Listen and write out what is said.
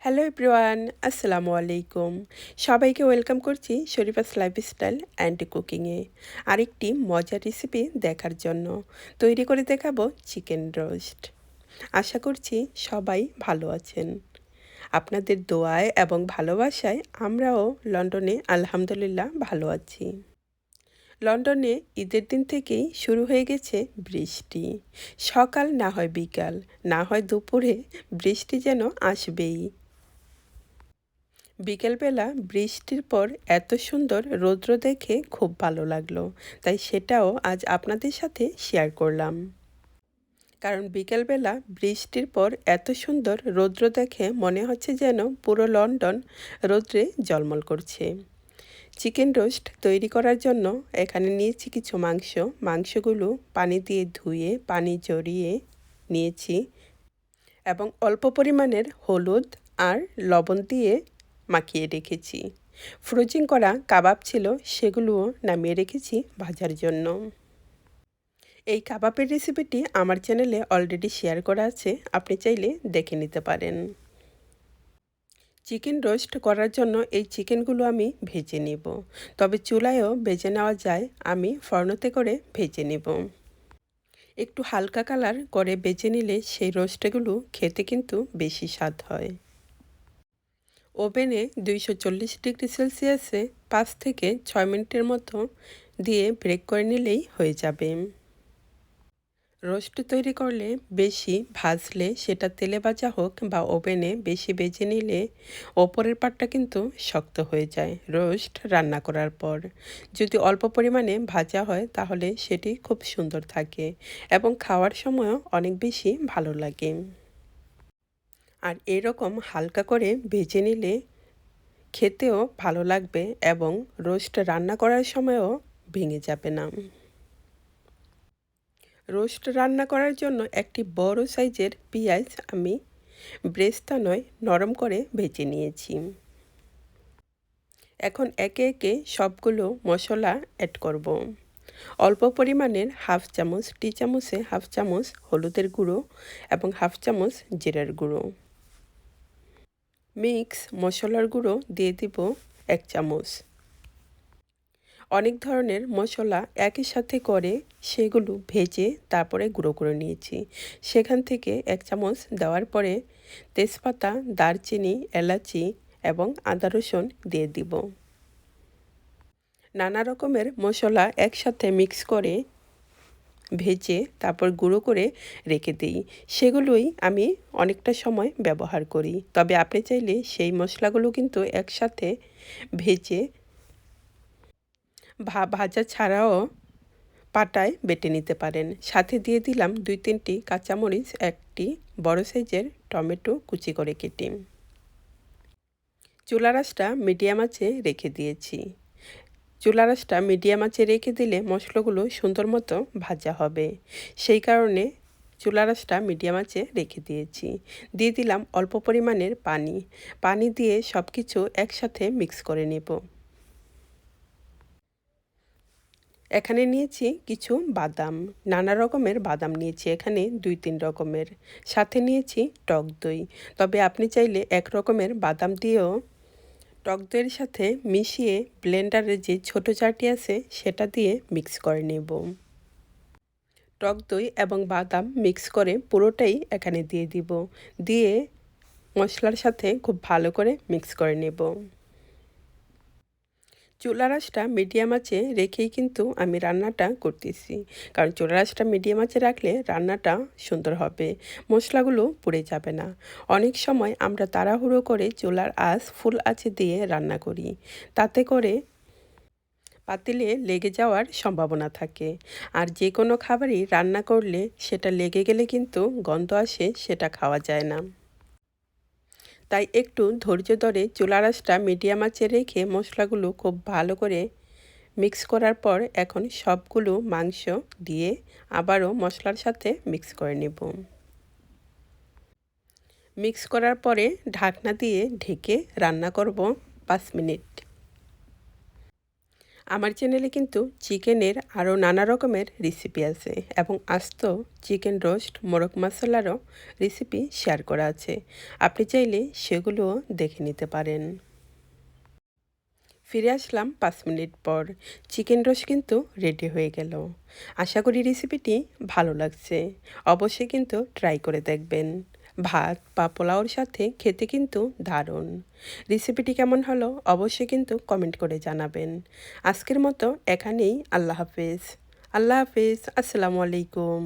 Hello everyone, আসসালামু আলাইকুম। সবাইকে ওয়েলকাম করছি শরীফাস লাইফস্টাইল অ্যান্ড কুকিংয়ে আরেকটি মজার রেসিপি দেখার জন্য। তৈরি করে দেখাবো চিকেন রোস্ট। আশা করছি সবাই ভালো আছেন। আপনাদের দোয়ায় এবং ভালোবাসায় আমরাও লন্ডনে আলহামদুলিল্লাহ ভালো আছি। লন্ডনে ঈদের দিন থেকেই শুরু হয়ে গেছে বৃষ্টি। সকাল না হয় বিকাল, না হয় দুপুরে বৃষ্টি যেন আসবেই। বিকেলবেলা বৃষ্টির পর এত সুন্দর রৌদ্র দেখে খুব ভালো লাগলো, তাই সেটাও আজ আপনাদের সাথে শেয়ার করলাম। কারণ বিকেলবেলা বৃষ্টির পর এত সুন্দর রৌদ্র দেখে মনে হচ্ছে যেন পুরো লন্ডন রৌদ্রে ঝলমল করছে। চিকেন রোস্ট তৈরি করার জন্য এখানে নিয়েছি কিছু মাংসগুলো পানি দিয়ে ধুয়ে পানি ঝরিয়ে নিয়েছি এবং অল্প পরিমাণের হলুদ আর লবণ দিয়ে মাখিয়ে রেখেছি। ফ্রোজিং করা কাবাব ছিল, সেগুলোও নামিয়ে রেখেছি ভাজার জন্য। এই কাবাবের রেসিপিটি আমার চ্যানেলে অলরেডি শেয়ার করা আছে, আপনি চাইলে দেখে নিতে পারেন। চিকেন রোস্ট করার জন্য এই চিকেনগুলো আমি ভেজে নেব, তবে চুলায়ও ভেজে নেওয়া যায়, আমি ফর্নতে করে ভেজে নেব। একটু হালকা কালার করে ভেজে নিলে সেই রোস্টগুলো খেতে কিন্তু বেশি স্বাদ হয়। ওভেনে 240 ডিগ্রি সেলসিয়াসে 5 থেকে 6 মিনিটের মতো দিয়ে ব্রেক করে নিলেই হয়ে যাবে। রোস্ট তৈরি করলে বেশি ভাজলে, সেটা তেলে ভাজা হোক বা ওভেনে বেশি ভেজে নিলে ওপরের পাটটা কিন্তু শক্ত হয়ে যায় রোস্ট রান্না করার পর। যদি অল্প পরিমাণে ভাজা হয় তাহলে সেটি খুব সুন্দর থাকে এবং খাওয়ার সময়ও অনেক বেশি ভালো লাগে। আর এরকম হালকা করে ভেজে নিলে খেতেও ভালো লাগবে এবং রোস্ট রান্না করার সময়ও ভেঙে যাবে না। রোস্ট রান্না করার জন্য একটি বড় সাইজের পেঁয়াজ আমি ব্রেস্তা নয় নরম করে ভেজে নিয়েছি। এখন একে একে সবগুলো মশলা অ্যাড করব। অল্প পরিমাণের টি চামচে হাফ চামচ হলুদের গুঁড়ো এবং হাফ চামচ জিরার গুঁড়ো। মিক্স মশলার গুঁড়ো দিয়ে দিব 1 চামচ। অনেক ধরনের মশলা একই সাথে করে সেগুলো ভেজে তারপরে গুঁড়ো করে নিয়েছি। সেখান থেকে 1 চামচ দেওয়ার পরে তেজপাতা, দারচিনি, এলাচি এবং আদা রসুন দিয়ে দিব। নানা রকমের মশলা একসাথে মিক্স করে ভেজে তারপর গুঁড়ো করে রেখে দিই। সেগুলোই আমি অনেকটা সময় ব্যবহার করি, তবে আপনি চাইলে সেই মশলাগুলো কিন্তু একসাথে ভেজে ভাজা ছাড়াও পাটায় বেটে নিতে পারেন। সাথে দিয়ে দিলাম 2-3টি কাঁচামরিচ, একটি বড় সাইজের টমেটো কুচি করে কেটে। চুলা আঁচটা মিডিয়াম আঁচে রেখে দিয়েছি। চুলা আঁচটা মিডিয়াম আঁচে রেখে দিলে মশলাগুলো সুন্দর মতো ভাজা হবে, সেই কারণে চুলা আঁচটা মিডিয়াম আঁচে রেখে দিয়েছি। দিয়ে দিলাম অল্প পরিমাণের পানি দিয়ে সব কিছু একসাথে মিক্স করে নেব। এখানে নিয়েছি কিছু বাদাম, নানা রকমের বাদাম নিয়েছি, এখানে 2-3 রকমের। সাথে নিয়েছি টক দই, তবে আপনি চাইলে 1 রকমের বাদাম দিয়েও টক দইয়ের সাথে মিশিয়ে ব্লেন্ডারের যে ছোট জারটি আছে সেটা দিয়ে মিক্স করে নেব। টক দই এবং বাদাম মিক্স করে পুরোটাই এখানে দিয়ে দিব, দিয়ে মশলার সাথে খুব ভালো করে মিক্স করে নেব। চুলার আঁচটা মিডিয়াম আঁচে রেখেই কিন্তু আমি রান্নাটা করতেছি, কারণ চুলার আঁচটা মিডিয়াম আঁচে রাখলে রান্নাটা সুন্দর হবে, মশলাগুলো পুড়ে যাবে না। অনেক সময় আমরা তাড়াহুড়ো করে চুলার আঁচ ফুল আঁচে দিয়ে রান্না করি, তাতে করে পাতিলে লেগে যাওয়ার সম্ভাবনা থাকে। আর যে কোনো খাবারই রান্না করলে সেটা লেগে গেলে কিন্তু গন্ধ আসে, সেটা খাওয়া যায় না। তাই একটু ধৈর্য ধরে চুলার আঁচটা মিডিয়াম আঁচে রেখে মশলাগুলো খুব ভালো করে মিক্স করার পর এখন সবগুলো মাংস দিয়ে আবারও মশলার সাথে মিক্স করে নেব। মিক্স করার পরে ঢাকনা দিয়ে ঢেকে রান্না করব 5 মিনিট। আমার চ্যানেলে কিন্তু চিকেনের আরও নানা রকমের রেসিপি আছে এবং আস্ত চিকেন রোস্ট মোরগ মশলারও রেসিপি শেয়ার করা আছে। আপনি চাইলে সেগুলোও দেখে নিতে পারেন। ফিরে আসলাম 5 মিনিট পর। চিকেন রোস্ট কিন্তু রেডি হয়ে গেল। আশা করি রেসিপিটি ভালো লাগছে। অবশ্যই কিন্তু ট্রাই করে দেখবেন। ভাত বা পোলাওর সাথে খেতে কিন্তু দারুণ। রেসিপিটি কেমন হলো অবশ্যই কিন্তু কমেন্ট করে জানাবেন। আজকের মতো এখানেই। আল্লাহ হাফেজ। আল্লাহ হাফেজ। আসসালামু আলাইকুম।